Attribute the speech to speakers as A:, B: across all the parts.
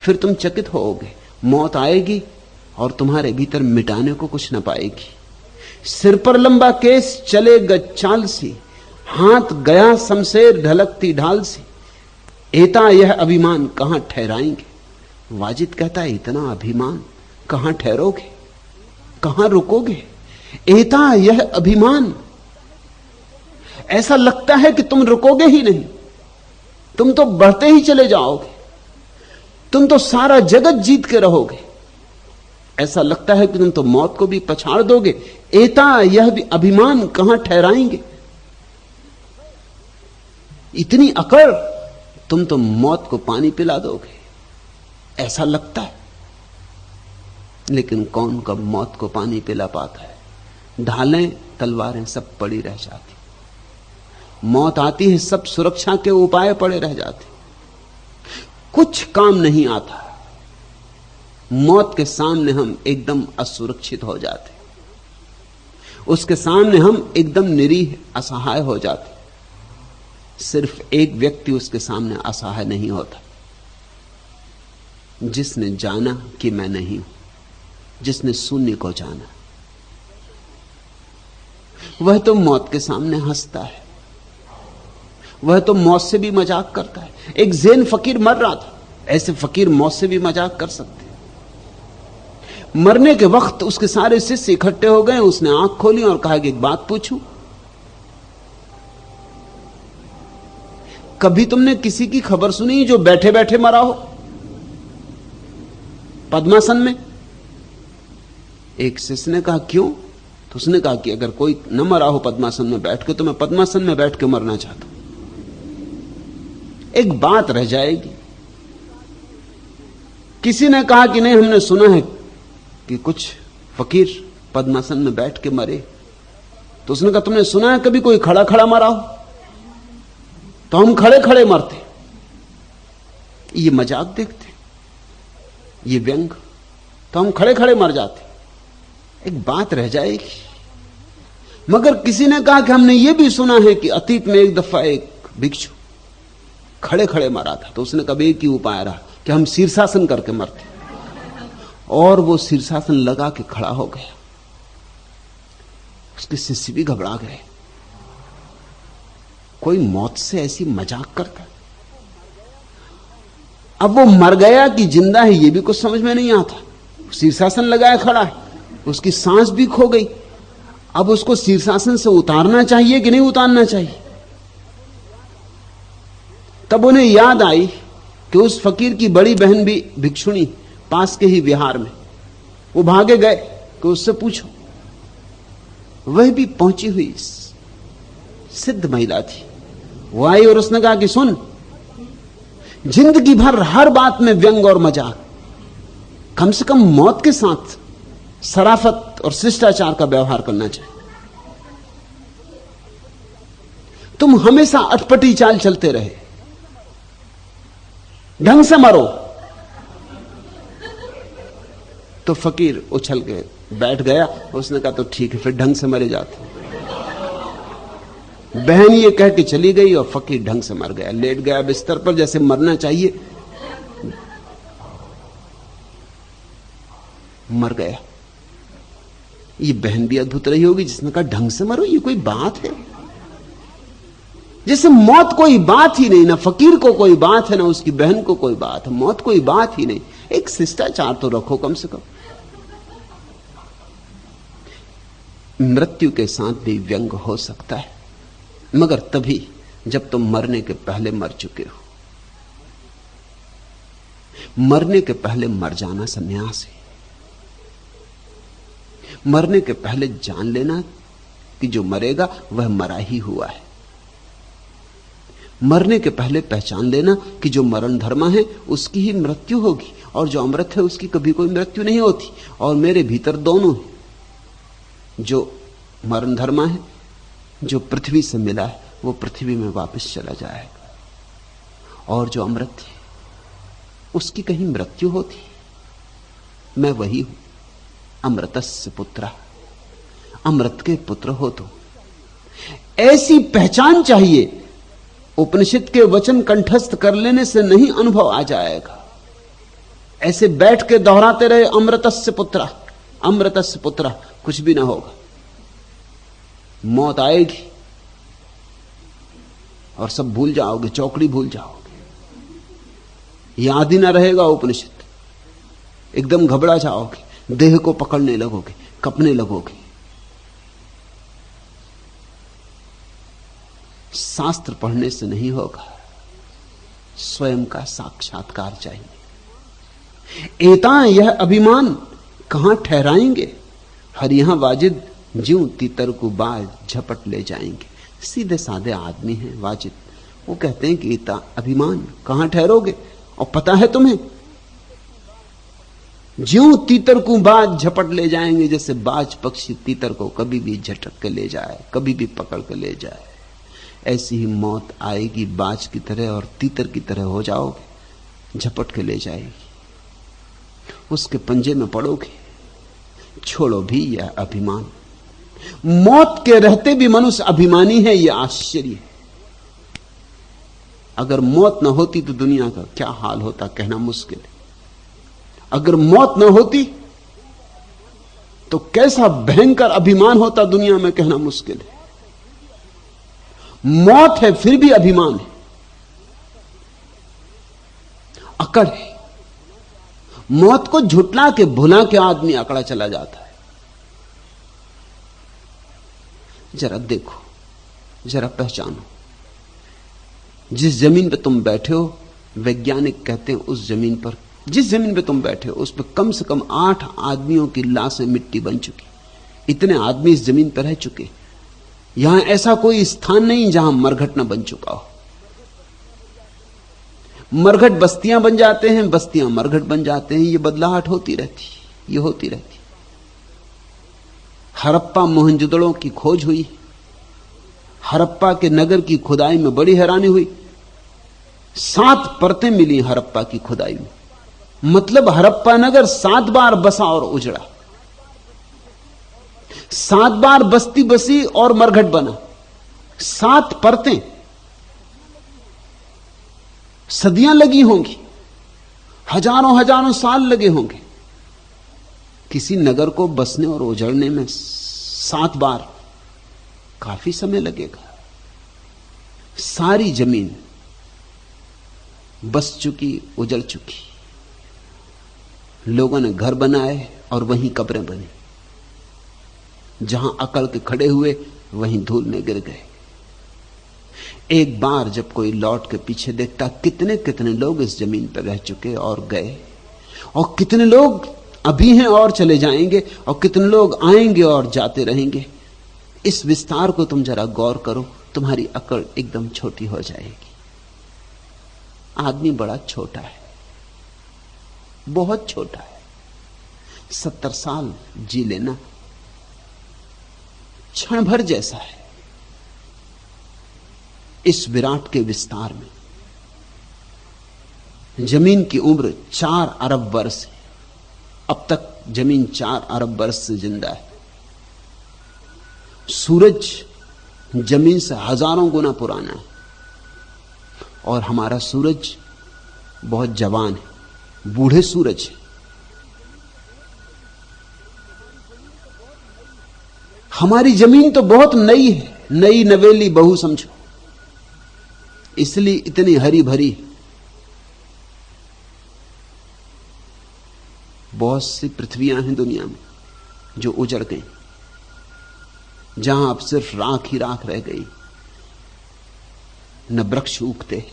A: फिर तुम चकित होोगे, मौत आएगी और तुम्हारे भीतर मिटाने को कुछ न पाएगी। सिर पर लंबा केस चले गचाल सी, हाथ गया शमशेर ढलकती ढाल सी, एता यह अभिमान कहां ठहराएंगे। वाजिद कहता है इतना अभिमान कहां ठहरोगे, कहां रुकोगे। एता यह अभिमान, ऐसा लगता है कि तुम रुकोगे ही नहीं, तुम तो बढ़ते ही चले जाओगे, तुम तो सारा जगत जीत के रहोगे। ऐसा लगता है कि तुम तो मौत को भी पछाड़ दोगे। एता यह भी अभिमान कहां ठहराएंगे। इतनी अकड़, तुम तो मौत को पानी पिला दोगे, ऐसा लगता है। लेकिन कौन कब मौत को पानी पिला पाता है। ढालें तलवारें सब पड़ी रह जाती, मौत आती है सब सुरक्षा के उपाय पड़े रह जाते, कुछ काम नहीं आता। मौत के सामने हम एकदम असुरक्षित हो जाते, उसके सामने हम एकदम निरीह असहाय हो जाते। सिर्फ एक व्यक्ति उसके सामने असहाय नहीं होता, जिसने जाना कि मैं नहीं हूं, जिसने शून्य को जाना, वह तो मौत के सामने हंसता है, वह तो मौत से भी मजाक करता है। एक ज़ैन फकीर मर रहा था, ऐसे फकीर मौत से भी मजाक कर सकते। मरने के वक्त उसके सारे शिष्य इकट्ठे हो गए, उसने आंख खोली और कहा कि एक बात पूछूं, कभी तुमने किसी की खबर सुनी जो बैठे बैठे मरा हो, पद्मासन में? एक शिष्य ने कहा क्यों? तो उसने कहा कि अगर कोई न मरा हो पद्मासन में बैठ के तो मैं पद्मासन में बैठ के मरना चाहता हूं, एक बात रह जाएगी। किसी ने कहा कि नहीं, हमने सुना है कि कुछ फकीर पद्मासन में बैठ के मरे। तो उसने कहा तुमने सुना है कभी कोई खड़ा खड़ा मरा हो? तो हम खड़े खड़े मरते। ये मजाक देखते, ये व्यंग, तो हम खड़े खड़े मर जाते, एक बात रह जाएगी। मगर किसी ने कहा कि हमने ये भी सुना है कि अतीत में एक दफा एक भिक्षु खड़े खड़े मरा था। तो उसने कभी एक ही उपाय रहा कि हम शीर्षासन करके मरते, और वो शीर्षासन लगा के खड़ा हो गया। उसके शिष्य भी घबरा गए, कोई मौत से ऐसी मजाक करता। अब वो मर गया कि जिंदा है ये भी कुछ समझ में नहीं आता। शीर्षासन लगाया खड़ा है, उसकी सांस भी खो गई। अब उसको शीर्षासन से उतारना चाहिए कि नहीं उतारना चाहिए? तब उन्हें याद आई कि उस फकीर की बड़ी बहन भी भिक्षुणी पास के ही विहार में, वो भागे गए कि उससे पूछो। वह भी पहुंची हुई सिद्ध महिला थी। वो आई और उसने कहा कि सुन, जिंदगी भर हर बात में व्यंग और मजाक, कम से कम मौत के साथ शराफत और शिष्टाचार का व्यवहार करना चाहिए। तुम हमेशा अटपटी चाल चलते रहे, ढंग से मरो। तो फकीर उछल के बैठ गया। उसने कहा तो ठीक है, फिर ढंग से मरे जाते। बहन ये कह के चली गई और फकीर ढंग से मर गया, लेट गया बिस्तर पर जैसे मरना चाहिए, मर गया। ये बहन भी अद्भुत रही होगी जिसने कहा ढंग से मरो, ये कोई बात है? जैसे मौत कोई बात ही नहीं, ना फकीर को कोई बात है, ना उसकी बहन को कोई बात है। मौत कोई बात ही नहीं, एक शिष्टाचार तो रखो कम से कम। मृत्यु के साथ भी व्यंग हो सकता है, मगर तभी जब तुम मरने के पहले मर चुके हो। मरने के पहले मर जाना संन्यास है। मरने के पहले जान लेना कि जो मरेगा वह मरा ही हुआ है। मरने के पहले पहचान लेना कि जो मरण धर्मा है उसकी ही मृत्यु होगी, और जो अमृत है उसकी कभी कोई मृत्यु नहीं होती। और मेरे भीतर दोनों है, जो मरण धर्मा है, जो पृथ्वी से मिला है वो पृथ्वी में वापस चला जाएगा, और जो अमृत है उसकी कहीं मृत्यु होती। मैं वही हूं, अमृतस्य पुत्र, अमृत के पुत्र हो। तो ऐसी पहचान चाहिए। उपनिषद के वचन कंठस्थ कर लेने से नहीं अनुभव आ जाएगा। ऐसे बैठ के दोहराते रहे अमृतस्य पुत्रा, अमृतस्य पुत्रा, कुछ भी ना होगा। मौत आएगी और सब भूल जाओगे, चौकड़ी भूल जाओगे, याद ही ना रहेगा उपनिषद। एकदम घबरा जाओगे, देह को पकड़ने लगोगे, कपने लगोगे। शास्त्र पढ़ने से नहीं होगा, स्वयं का साक्षात्कार चाहिए। एता यह अभिमान कहां ठहराएंगे, हर यहां वाजिद ज्यों तीतर को बाज झपट ले जाएंगे। सीधे साधे आदमी हैं वाजिद, वो कहते हैं कि एता अभिमान कहां ठहरोगे, और पता है तुम्हें ज्यों तीतर को बाज झपट ले जाएंगे, जैसे बाज पक्षी तीतर को कभी भी झटक के ले जाए, कभी भी पकड़ के ले जाए, ऐसी ही मौत आएगी बाज की तरह और तीतर की तरह हो जाओगे, झपट के ले जाएगी, उसके पंजे में पड़ोगे। छोड़ो भी यह अभिमान। मौत के रहते भी मनुष्य अभिमानी है, यह आश्चर्य है। अगर मौत न होती तो दुनिया का क्या हाल होता कहना मुश्किल है। अगर मौत न होती तो कैसा भयंकर अभिमान होता दुनिया में कहना मुश्किल है। मौत है फिर भी अभिमान है, अकड़ है। मौत को झुटला के भुला के आदमी अकड़ा चला जाता है। जरा देखो, जरा पहचानो, जिस जमीन पे तुम बैठे हो, वैज्ञानिक कहते हैं उस जमीन पर, जिस जमीन पे तुम बैठे हो उस पर कम से कम 8 आदमियों की लाशें मिट्टी बन चुकी। इतने आदमी इस जमीन पर रह चुके। यहां ऐसा कोई स्थान नहीं जहां मरघट न बन चुका हो। मरघट बस्तियां बन जाते हैं, बस्तियां मरघट बन जाते हैं, ये बदलाहट होती रहती, ये होती रहती। हड़प्पा मोहनजोदड़ो की खोज हुई, हड़प्पा के नगर की खुदाई में बड़ी हैरानी हुई। 7 परतें मिली हड़प्पा की खुदाई में, मतलब हड़प्पा नगर 7 बार बसा और उजड़ा, 7 बार बस्ती बसी और मरघट बना। 7 परतें, सदियां लगी होंगी, हजारों हजारों साल लगे होंगे किसी नगर को बसने और उजड़ने में। 7 बार काफी समय लगेगा। सारी जमीन बस चुकी, उजड़ चुकी। लोगों ने घर बनाए और वहीं कब्रें बनी। जहां अकड़ के खड़े हुए वहीं धूल में गिर गए। एक बार जब कोई लौट के पीछे देखता, कितने कितने लोग इस जमीन पर रह चुके और गए, और कितने लोग अभी हैं और चले जाएंगे, और कितने लोग आएंगे और जाते रहेंगे। इस विस्तार को तुम जरा गौर करो, तुम्हारी अकड़ एकदम छोटी हो जाएगी। आदमी बड़ा छोटा है, बहुत छोटा है। 70 साल जी लेना क्षण भर जैसा है इस विराट के विस्तार में। जमीन की उम्र 4 अरब वर्ष है। अब तक जमीन 4 अरब वर्ष से जिंदा है। सूरज जमीन से हजारों गुना पुराना है, और हमारा सूरज बहुत जवान है, बूढ़े सूरज है। हमारी जमीन तो बहुत नई है, नई नवेली बहू समझो, इसलिए इतनी हरी भरी। बहुत सी पृथ्वियां हैं दुनिया में जो उजड़ गई, जहां अब सिर्फ राख ही राख रह गई। न वृक्ष उगते,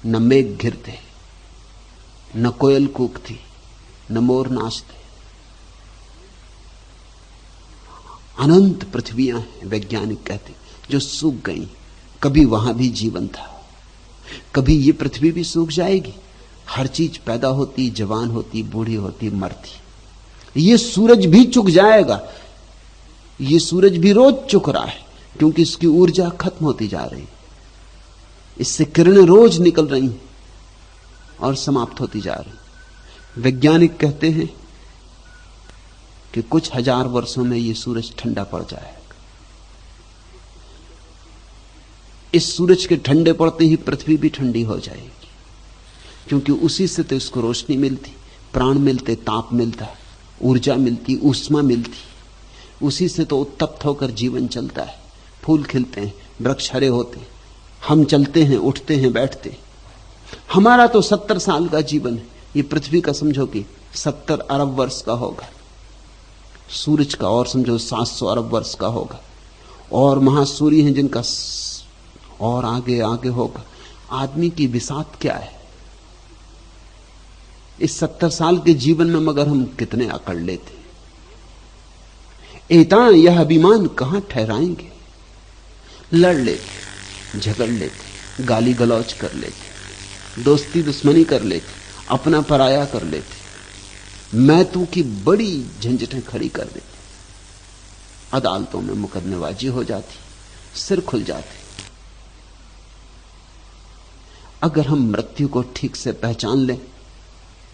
A: न मेघ घिरते, न कोयल कूकती, न मोर नाचते। अनंत पृथ्वियां हैं, वैज्ञानिक कहते, जो सूख गई। कभी वहां भी जीवन था, कभी ये पृथ्वी भी सूख जाएगी। हर चीज पैदा होती, जवान होती, बूढ़ी होती, मरती। ये सूरज भी चुक जाएगा। ये सूरज भी रोज चुक रहा है, क्योंकि इसकी ऊर्जा खत्म होती जा रही, इससे किरणें रोज निकल रही और समाप्त होती जा रही। वैज्ञानिक कहते हैं कि कुछ हजार वर्षों में यह सूरज ठंडा पड़ जाएगा। इस सूरज के ठंडे पड़ते ही पृथ्वी भी ठंडी हो जाएगी, क्योंकि उसी से तो इसको रोशनी मिलती। प्राण मिलते, ताप मिलता, ऊर्जा मिलती, ऊष्मा मिलती। उसी से तो उत्तप्त होकर जीवन चलता है। फूल खिलते हैं, वृक्ष हरे होते, हम चलते हैं, उठते हैं, बैठते। हमारा तो 70 साल का जीवन है। ये पृथ्वी का समझो कि 70 अरब वर्ष का होगा, सूरज का और समझो 700 अरब वर्ष का होगा, और महासूर्य हैं जिनका और आगे आगे होगा। आदमी की विसात क्या है इस 70 साल के जीवन में, मगर हम कितने अकड़ लेते। एता यह अभिमान कहां ठहराएंगे। लड़ लेते, झगड़ लेते, गाली गलौज कर लेते, दोस्ती दुश्मनी कर लेते, अपना पराया कर लेते, मैं तू की बड़ी झंझटें खड़ी कर देते। अदालतों में मुकदमेबाजी हो जाती, सिर खुल जाते। अगर हम मृत्यु को ठीक से पहचान लें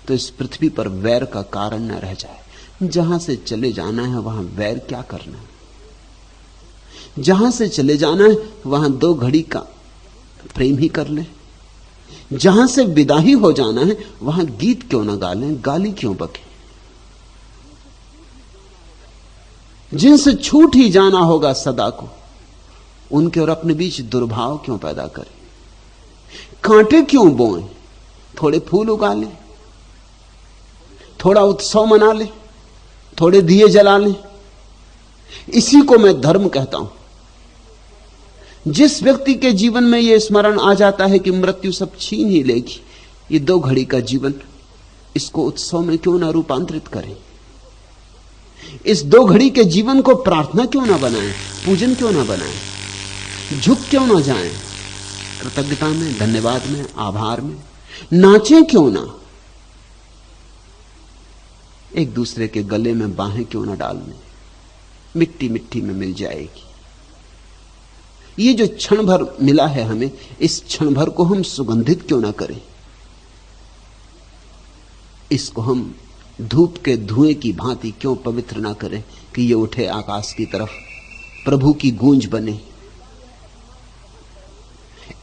A: तो इस पृथ्वी पर वैर का कारण न रह जाए। जहां से चले जाना है वहां वैर क्या करना है। जहां से चले जाना है वहां 2 घड़ी का प्रेम ही कर लें। जहां से विदा ही हो जाना है वहां गीत क्यों ना गा लें, गाली क्यों बके। जिनसे छूट ही जाना होगा सदा को, उनके और अपने बीच दुर्भाव क्यों पैदा करें। कांटे क्यों बोएं, थोड़े फूल उगा लें, थोड़ा उत्सव मना लें, थोड़े दिए जला लें। इसी को मैं धर्म कहता हूं। जिस व्यक्ति के जीवन में यह स्मरण आ जाता है कि मृत्यु सब छीन ही लेगी, ये 2 घड़ी का जीवन, इसको उत्सव में क्यों ना रूपांतरित करें। इस 2 घड़ी के जीवन को प्रार्थना क्यों ना बनाएं, पूजन क्यों ना बनाएं, झुक क्यों ना जाएं, कृतज्ञता में, धन्यवाद में, आभार में नाचें क्यों ना, एक दूसरे के गले में बाहें क्यों ना डाल लें। मिट्टी मिट्टी में मिल जाएगी। ये जो क्षण भर मिला है हमें, इस क्षण भर को हम सुगंधित क्यों ना करें। इसको हम धूप के धुएं की भांति क्यों पवित्र ना करें कि ये उठे आकाश की तरफ, प्रभु की गूंज बने।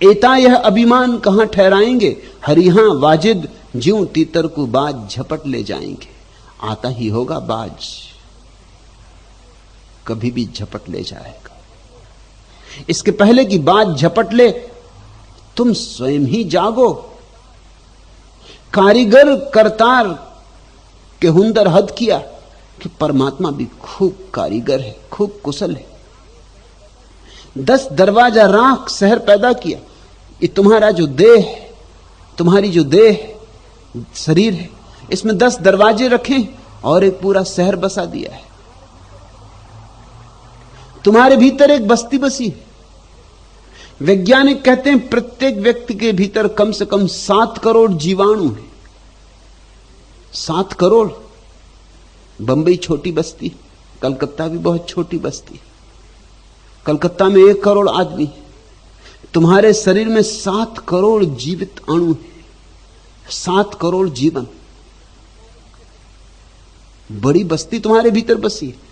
A: एता यह अभिमान कहां ठहराएंगे, हरिहां वाजिद ज्यों तीतर को बाज झपट ले जाएंगे। आता ही होगा बाज, कभी भी झपट ले जाएगा। इसके पहले कि बाज झपट ले, तुम स्वयं ही जागो। कारीगर करतार के हुनर हद किया कि परमात्मा भी खूब कारीगर है, खूब कुशल है। 10 दरवाजा राख शहर पैदा किया। ये तुम्हारा जो देह है, तुम्हारी जो देह शरीर है, इसमें 10 दरवाजे रखे और एक पूरा शहर बसा दिया है। तुम्हारे भीतर एक बस्ती बसी है। वैज्ञानिक कहते हैं प्रत्येक व्यक्ति के भीतर कम से कम 7 करोड़ जीवाणु हैं। 7 करोड़। बंबई छोटी बस्ती, कलकत्ता भी बहुत छोटी बस्ती। कलकत्ता में 1 करोड़ आदमी है। तुम्हारे शरीर में 7 करोड़ जीवित अणु हैं, 7 करोड़ जीवन। बड़ी बस्ती तुम्हारे भीतर बसी है।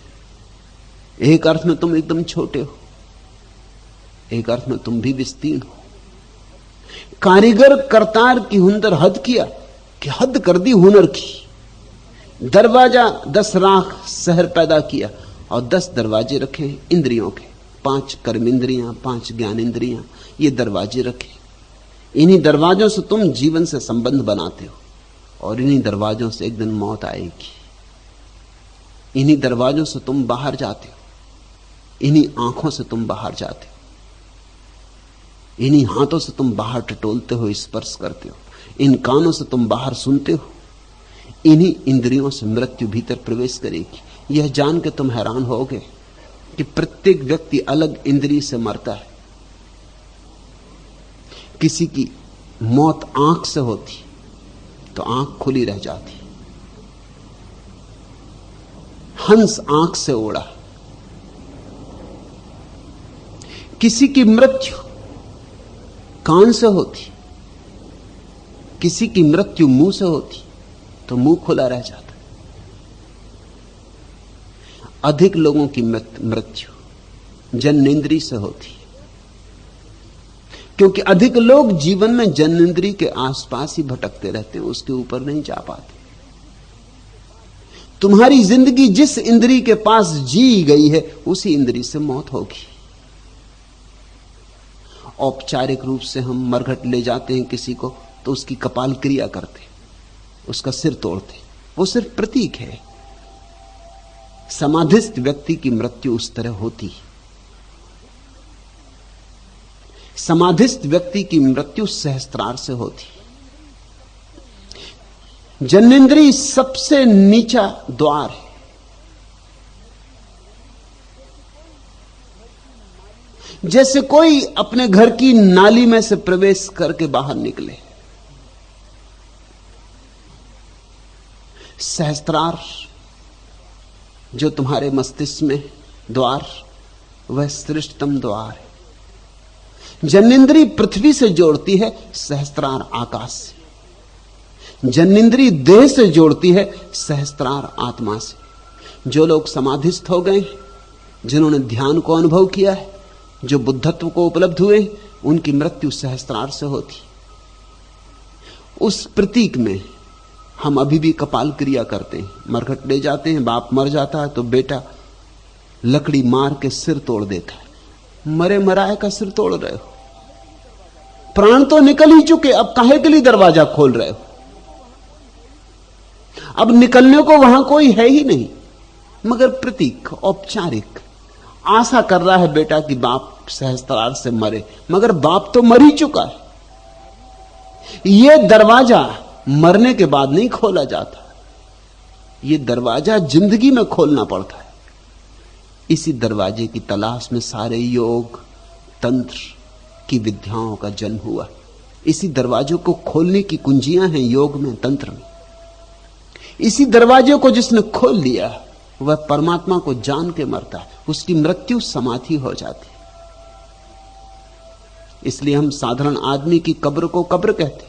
A: एक अर्थ में तुम एकदम छोटे हो, एक अर्थ में तुम भी विस्तीर्ण हो। कारीगर करतार की हुनर हद किया कि हद कर दी हुनर की। दरवाजा 10 राख शहर पैदा किया और 10 दरवाजे रखे इंद्रियों के। 5 कर्म इंद्रियां, 5 ज्ञान इंद्रियां, ये दरवाजे रखे। इन्हीं दरवाजों से तुम जीवन से संबंध बनाते हो और इन्हीं दरवाजों से एक दिन मौत आएगी। इन्हीं दरवाजों से तुम बाहर जाते हो, इन्हीं आंखों से तुम बाहर जाते हो, इन्हीं हाथों से तुम बाहर टटोलते हो, स्पर्श करते हो, इन कानों से तुम बाहर सुनते हो। इन्हीं इंद्रियों से मृत्यु भीतर प्रवेश करेगी। यह जान के तुम हैरान होगे कि प्रत्येक व्यक्ति अलग इंद्रिय से मरता है। किसी की मौत आंख से होती तो आंख खुली रह जाती। हंस आंख से उड़ा। किसी की मृत्यु कान से होती, किसी की मृत्यु मुंह से होती तो मुंह खुला रह जाता। अधिक लोगों की मृत्यु जननेंद्रिय से होती, क्योंकि अधिक लोग जीवन में जननेंद्रिय के आसपास ही भटकते रहते हैं, उसके ऊपर नहीं जा पाते। तुम्हारी जिंदगी जिस इंद्री के पास जी गई है उसी इंद्री से मौत होगी। औपचारिक रूप से हम मरघट ले जाते हैं किसी को तो उसकी कपाल क्रिया करते, उसका सिर तोड़ते, वो सिर्फ प्रतीक है। समाधिस्थ व्यक्ति की मृत्यु उस तरह होती है। समाधिस्थ व्यक्ति की मृत्यु सहस्त्रार से होती। जन्नेन्द्रिय सबसे नीचा द्वार है। जैसे कोई अपने घर की नाली में से प्रवेश करके बाहर निकले। सहस्त्रार जो तुम्हारे मस्तिष्क में द्वार, वह श्रेष्ठतम द्वार है। जन्नेन्द्रिय पृथ्वी से जोड़ती है, सहस्त्रार आकाश से। जन्नेन्द्रिय देह से जोड़ती है, सहस्त्रार आत्मा से। जो लोग समाधिस्थ हो गए, जिन्होंने ध्यान को अनुभव किया है, जो बुद्धत्व को उपलब्ध हुए, उनकी मृत्यु सहस्त्रार से होती। उस प्रतीक में हम अभी भी कपाल क्रिया करते हैं। मरघट ले जाते हैं, बाप मर जाता है तो बेटा लकड़ी मार के सिर तोड़ देता है। मरे मराए का सिर तोड़ रहे हो, प्राण तो निकल ही चुके, अब काहे के लिए दरवाजा खोल रहे हो? अब निकलने को वहां कोई है ही नहीं, मगर प्रतीक, औपचारिक। आशा कर रहा है बेटा कि बाप सहस्त्रार से मरे, मगर बाप तो मर ही चुका है। यह दरवाजा मरने के बाद नहीं खोला जाता, यह दरवाजा जिंदगी में खोलना पड़ता है। इसी दरवाजे की तलाश में सारे योग तंत्र की विद्याओं का जन्म हुआ। इसी दरवाजों को खोलने की कुंजियां हैं योग में, तंत्र में। इसी दरवाजे को जिसने खोल लिया वह परमात्मा को जान के मरता है, उसकी मृत्यु समाधि हो जाती। इसलिए हम साधारण आदमी की कब्र को कब्र कहते,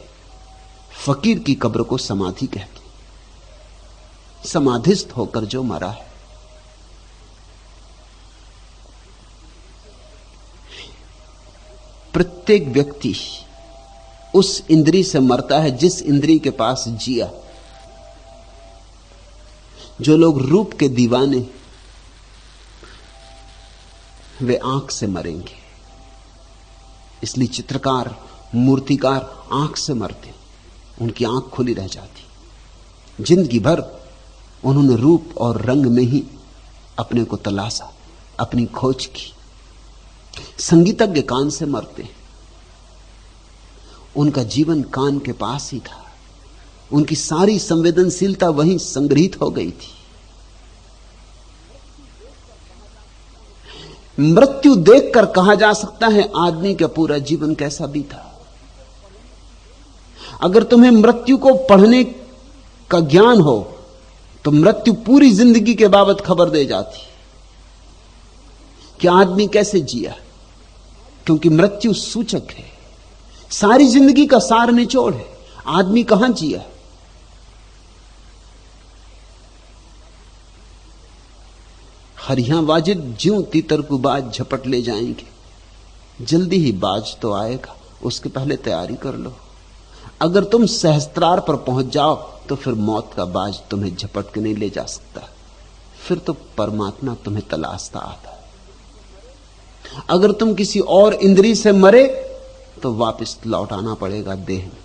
A: फकीर की कब्र को समाधि कहते। समाधिस्थ होकर जो मरा है। प्रत्येक व्यक्ति उस इंद्री से मरता है जिस इंद्री के पास जिया। जो लोग रूप के दीवाने, वे आंख से मरेंगे। इसलिए चित्रकार, मूर्तिकार आंख से मरते, उनकी आंख खुली रह जाती। जिंदगी भर उन्होंने रूप और रंग में ही अपने को तलाशा, अपनी खोज की। संगीतज्ञ कान से मरते, उनका जीवन कान के पास ही था, उनकी सारी संवेदनशीलता वहीं संग्रहित हो गई थी। मृत्यु देखकर कहा जा सकता है आदमी का पूरा जीवन कैसा बीता। अगर तुम्हें मृत्यु को पढ़ने का ज्ञान हो तो मृत्यु पूरी जिंदगी के बाबत खबर दे जाती कि आदमी कैसे जिया, क्योंकि मृत्यु सूचक है, सारी जिंदगी का सार निचोड़ है। आदमी कहां जिया? हरियां वाजिद ज्यों तीतर को बाज झपट ले जाएंगे, जल्दी ही बाज तो आएगा, उसके पहले तैयारी कर लो। अगर तुम सहस्त्रार पर पहुंच जाओ तो फिर मौत का बाज तुम्हें झपट के नहीं ले जा सकता, फिर तो परमात्मा तुम्हें तलाशता आता। अगर तुम किसी और इंद्री से मरे तो वापस लौट आना पड़ेगा देह में,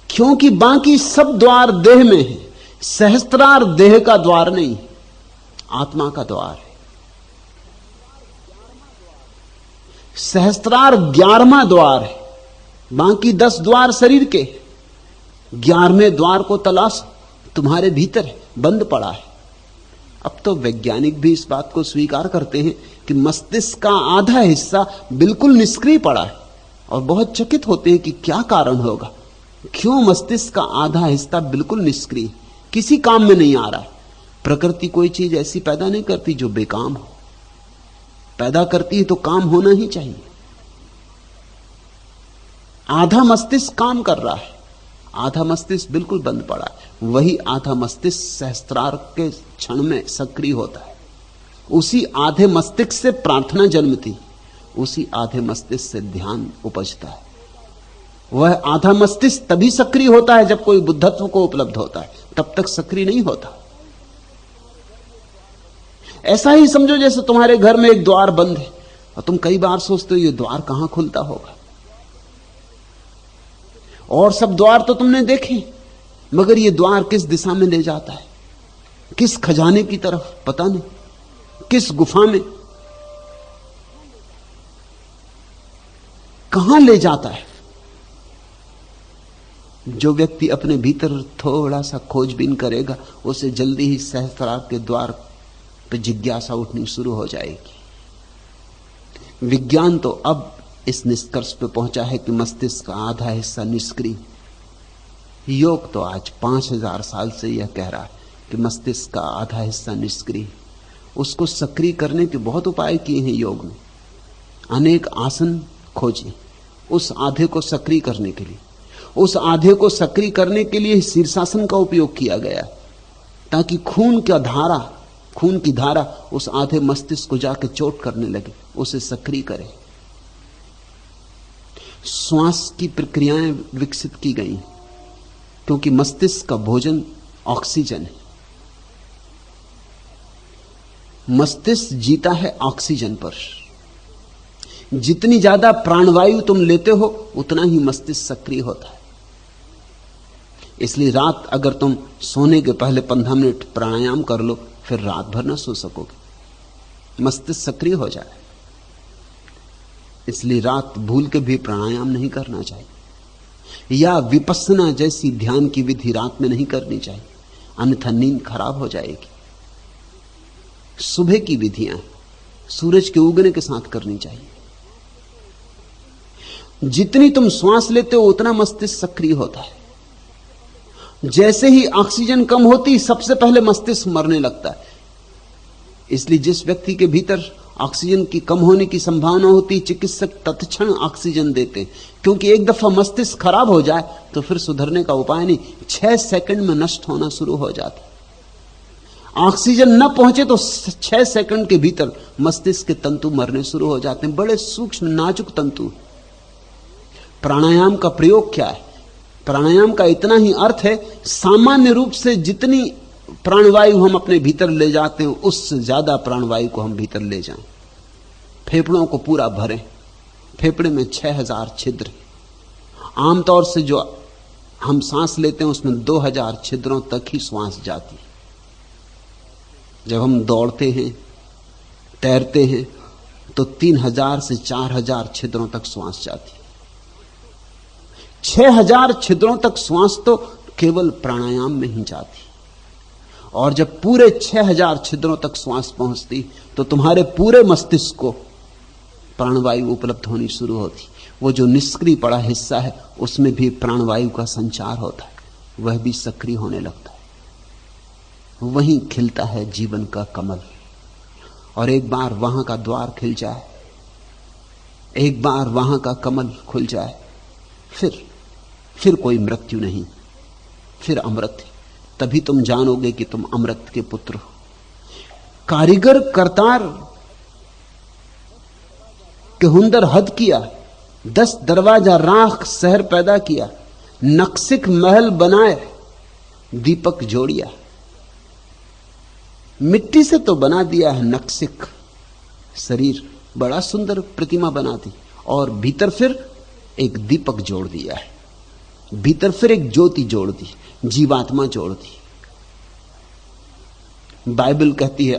A: क्योंकि बाकी सब द्वार देह में है। सहस्त्रार देह का द्वार नहीं, आत्मा का द्वार है। सहस्त्रार 11वां द्वार है, बाकी 10 द्वार शरीर के। 11वें द्वार को तलाश, तुम्हारे भीतर है, बंद पड़ा है। अब तो वैज्ञानिक भी इस बात को स्वीकार करते हैं कि मस्तिष्क का आधा हिस्सा बिल्कुल निष्क्रिय पड़ा है, और बहुत चकित होते हैं कि क्या कारण होगा, क्यों मस्तिष्क का आधा हिस्सा बिल्कुल निष्क्रिय, किसी काम में नहीं आ रहा है। प्रकृति कोई चीज ऐसी पैदा नहीं करती जो बेकाम हो, पैदा करती है तो काम होना ही चाहिए। आधा मस्तिष्क काम कर रहा है, आधा मस्तिष्क बिल्कुल बंद पड़ा है। वही आधा मस्तिष्क सहस्त्रार के क्षण में सक्रिय होता है। उसी आधे मस्तिष्क से प्रार्थना जन्मती, उसी आधे मस्तिष्क से ध्यान उपजता है। वह आधा मस्तिष्क तभी सक्रिय होता है जब कोई बुद्धत्व को उपलब्ध होता है, तब तक सक्रिय नहीं होता। ऐसा ही समझो जैसे तुम्हारे घर में एक द्वार बंद है और तुम कई बार सोचते हो ये द्वार कहां खुलता होगा, और सब द्वार तो तुमने देखे, मगर ये द्वार किस दिशा में ले जाता है, किस खजाने की तरफ पता नहीं, किस गुफा में कहां ले जाता है। जो व्यक्ति अपने भीतर थोड़ा सा खोजबीन करेगा उसे जल्दी ही सहस्त्रार के द्वार पर जिज्ञासा उठनी शुरू हो जाएगी। विज्ञान तो अब इस निष्कर्ष पे पहुंचा है कि मस्तिष्क का आधा हिस्सा निष्क्रिय। योग तो आज 5000 साल से यह कह रहा है कि मस्तिष्क का आधा हिस्सा निष्क्रिय। उसको सक्रिय करने के बहुत उपाय किए हैं योग में, अनेक आसन खोजे उस आधे को सक्रिय करने के लिए। उस आधे को सक्रिय करने के लिए शीर्षासन का उपयोग किया गया, ताकि खून की धारा उस आधे मस्तिष्क को जाके चोट करने लगे, उसे सक्रिय करे। श्वास की प्रक्रियाएं विकसित की गई, क्योंकि मस्तिष्क का भोजन ऑक्सीजन है। मस्तिष्क जीता है ऑक्सीजन पर। जितनी ज्यादा प्राणवायु तुम लेते हो उतना ही मस्तिष्क सक्रिय होता है। इसलिए रात अगर तुम सोने के पहले 15 मिनट प्राणायाम कर लो, फिर रात भर ना सो सकोगे, मस्तिष्क सक्रिय हो जाए। इसलिए रात भूल के भी प्राणायाम नहीं करना चाहिए, या विपस्सना जैसी ध्यान की विधि रात में नहीं करनी चाहिए, अन्यथा नींद खराब हो जाएगी। सुबह की विधियां सूरज के उगने के साथ करनी चाहिए। जितनी तुम श्वास लेते हो उतना मस्तिष्क सक्रिय होता है। जैसे ही ऑक्सीजन कम होती सबसे पहले मस्तिष्क मरने लगता है। इसलिए जिस व्यक्ति के भीतर ऑक्सीजन की कम होने की संभावना होती, चिकित्सक तत्क्षण ऑक्सीजन देते, क्योंकि एक दफा मस्तिष्क खराब हो जाए तो फिर सुधरने का उपाय नहीं, 6 सेकंड में नष्ट होना शुरू हो जाता। ऑक्सीजन न पहुंचे तो 6 सेकंड के भीतर मस्तिष्क के तंतु मरने शुरू हो जाते हैं, बड़े सूक्ष्म नाजुक तंतु। प्राणायाम का प्रयोग क्या है? प्राणायाम का इतना ही अर्थ है, सामान्य रूप से जितनी प्राणवायु हम अपने भीतर ले जाते हैं उससे ज्यादा प्राणवायु को हम भीतर ले जाएं। फेफड़ों को पूरा भरें। फेफड़े में 6000 छिद्र। आमतौर से जो हम सांस लेते हैं उसमें 2000 छिद्रों तक ही श्वास जाती है। जब हम दौड़ते हैं, तैरते हैं, तो 3000 से 4000 छिद्रों तक श्वास जाती है। 6000 छिद्रों तक श्वास तो केवल प्राणायाम में ही जाती। और जब पूरे 6000 छिद्रों तक श्वास पहुंचती तो तुम्हारे पूरे मस्तिष्क को प्राणवायु उपलब्ध होनी शुरू होती। वो जो निष्क्रिय पड़ा हिस्सा है उसमें भी प्राणवायु का संचार होता है, वह भी सक्रिय होने लगता है। वहीं खिलता है जीवन का कमल। और एक बार वहां का द्वार खिल जाए, एक बार वहां का कमल खुल जाए, फिर कोई मृत्यु नहीं, फिर अमृत। तभी तुम जानोगे कि तुम अमृत के पुत्र हो। कारीगर करतार के हुनर हद किया, 10 दरवाजा राख शहर पैदा किया, नक्सिक महल बनाए, दीपक जोड़िया। मिट्टी से तो बना दिया है नक्सिक शरीर, बड़ा सुंदर प्रतिमा बना दी, और भीतर फिर एक दीपक जोड़ दिया है, भीतर फिर एक ज्योति जोड़ दी, जीवात्मा जोड़ दी। बाइबल कहती है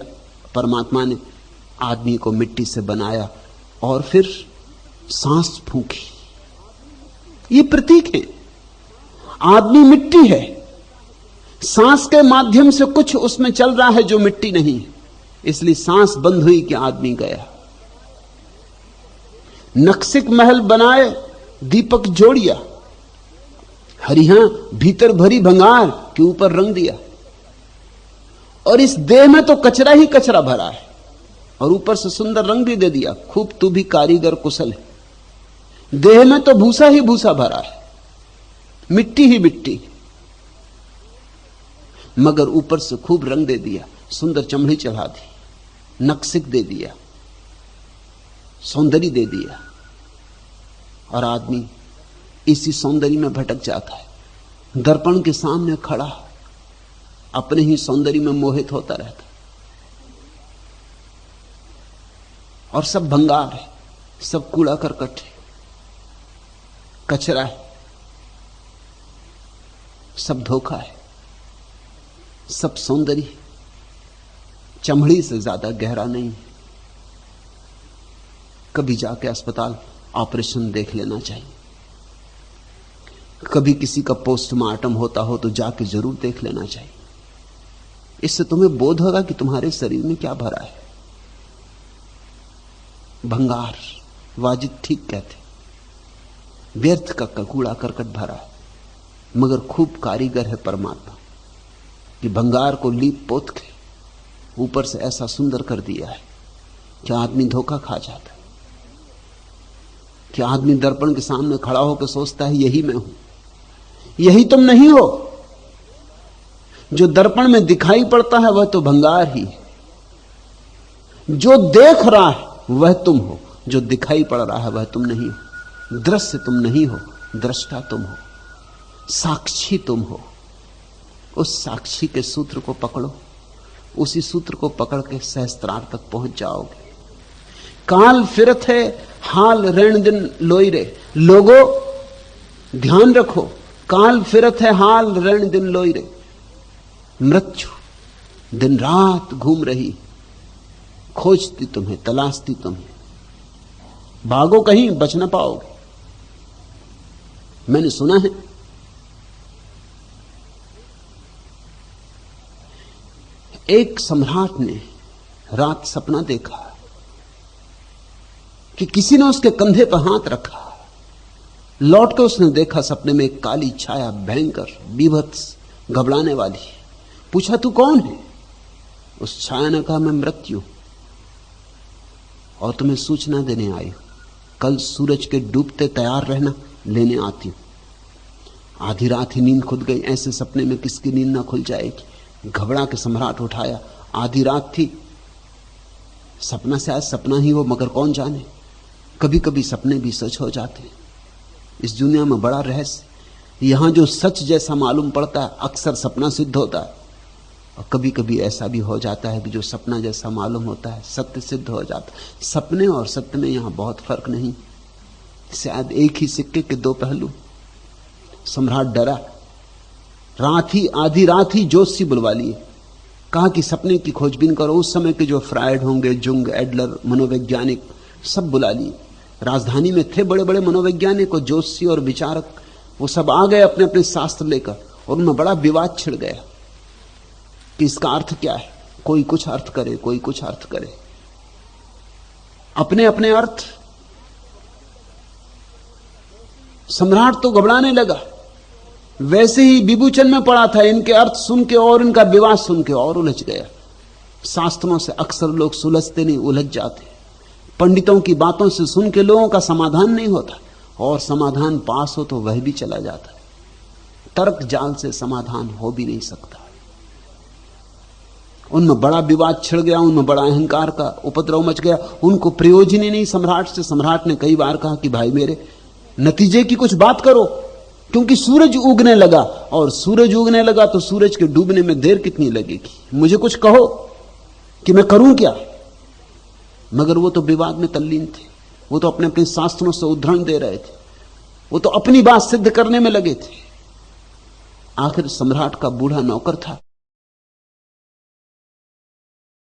A: परमात्मा ने आदमी को मिट्टी से बनाया और फिर सांस फूंकी। ये प्रतीक है, आदमी मिट्टी है, सांस के माध्यम से कुछ उसमें चल रहा है जो मिट्टी नहीं है, इसलिए सांस बंद हुई कि आदमी गया। नक्सिक महल बनाए, दीपक जोड़िया, हरिहां भीतर भरी भंगार के ऊपर रंग दिया। और इस देह में तो कचरा ही कचरा भरा है, और ऊपर से सुंदर रंग भी दे दिया। खूब तू भी कारीगर कुशल है। देह में तो भूसा ही भूसा भरा है, मिट्टी ही मिट्टी, मगर ऊपर से खूब रंग दे दिया, सुंदर चमड़ी चढ़ा दी, नक्सिक दे दिया, सौंदर्य दे दिया। और आदमी इसी सौंदर्य में भटक जाता है। दर्पण के सामने खड़ा अपने ही सौंदर्य में मोहित होता रहता, और सब भंगार है, सब कूड़ा करकट है, कचरा है, सब धोखा है, सब सौंदर्य चमड़ी से ज्यादा गहरा नहीं है। कभी जाके अस्पताल ऑपरेशन देख लेना चाहिए, कभी किसी का पोस्टमार्टम होता हो तो जाके जरूर देख लेना चाहिए। इससे तुम्हें बोध होगा कि तुम्हारे शरीर में क्या भरा है। भंगार, वाजिद ठीक कहते, व्यर्थ का कूड़ा करकट भरा है, मगर खूब कारीगर है परमात्मा कि भंगार को लीप पोत के ऊपर से ऐसा सुंदर कर दिया है कि आदमी धोखा खा जाता है, कि आदमी दर्पण के सामने खड़ा होकर सोचता है यही मैं हूं। यही तुम नहीं हो। जो दर्पण में दिखाई पड़ता है वह तो भंगार ही है, जो देख रहा है वह तुम हो, जो दिखाई पड़ रहा है वह तुम नहीं हो। दृश्य तुम नहीं हो, दृष्टा तुम हो, साक्षी तुम हो। उस साक्षी के सूत्र को पकड़ो, उसी सूत्र को पकड़ के सहस्त्रार तक पहुंच जाओगे। काल फिरत है हाल ऋण दिन लोई रे, लोगो ध्यान रखो, काल फिरत है हाल ऋण दिन लोई रे। मृत्यु दिन रात घूम रही, खोजती तुम्हें, तलाशती तुम्हें। भागो कहीं, बच ना पाओगे। मैंने सुना है एक सम्राट ने रात सपना देखा कि किसी ने उसके कंधे पर हाथ रखा। लौट के उसने देखा सपने में एक काली छाया, भयंकर, बीभत्स, घबराने वाली। पूछा तू कौन है? उस छाया ने कहा मैं मृत्यु, और तुम्हें सूचना देने आई हूं। कल सूरज के डूबते तैयार रहना, लेने आती हूं। आधी रात ही नींद खुल गई। ऐसे सपने में किसकी नींद ना खुल जाएगी। घबरा के सम्राट उठाया। आधी रात थी, सपना शायद सपना ही हो, मगर कौन जाने, कभी कभी सपने भी सच हो जाते हैं। इस दुनिया में बड़ा रहस्य, यहां जो सच जैसा मालूम पड़ता है अक्सर सपना सिद्ध होता है, और कभी कभी ऐसा भी हो जाता है कि जो सपना जैसा मालूम होता है सत्य सिद्ध हो जाता है। सपने और सत्य में यहां बहुत फर्क नहीं, शायद एक ही सिक्के के दो पहलू। सम्राट डरा। रात ही, आधी रात ही जोशी बुलवा लिए, कहा कि सपने की खोजबीन करो। उस समय के जो फ्रायड होंगे, जुंग, एडलर, मनोवैज्ञानिक, सब बुला लिए। राजधानी में थे बड़े बड़े मनोवैज्ञानिक और जोशी और विचारक, वो सब आ गए अपने अपने शास्त्र लेकर, और उनमें बड़ा विवाद छिड़ गया कि इसका अर्थ क्या है। कोई कुछ अर्थ करे, कोई कुछ अर्थ करे, अपने अपने अर्थ। सम्राट तो घबराने लगा, वैसे ही विभूचन में पड़ा था। इनके अर्थ सुन के और इनका विवाद सुन के और उलझ गया। शास्त्रों से अक्सर लोग सुलझते नहीं, उलझ जाते। पंडितों की बातों से सुन के लोगों का समाधान नहीं होता, और समाधान पास हो तो वह भी चला जाता है। तर्क जाल से समाधान हो भी नहीं सकता। उनमें बड़ा विवाद छिड़ गया, उनमें बड़ा अहंकार का उपद्रव मच गया। उनको प्रयोजन ही नहीं सम्राट से। सम्राट ने कई बार कहा कि भाई मेरे, नतीजे की कुछ बात करो, क्योंकि सूरज उगने लगा, और सूरज उगने लगा तो सूरज के डूबने में देर कितनी लगेगी। मुझे कुछ कहो कि मैं करूं क्या। मगर वो तो विवाद में तल्लीन थे, वो तो अपने अपने शास्त्रों से उद्धरण दे रहे थे, वो तो अपनी बात सिद्ध करने में लगे थे। आखिर सम्राट का बूढ़ा नौकर था,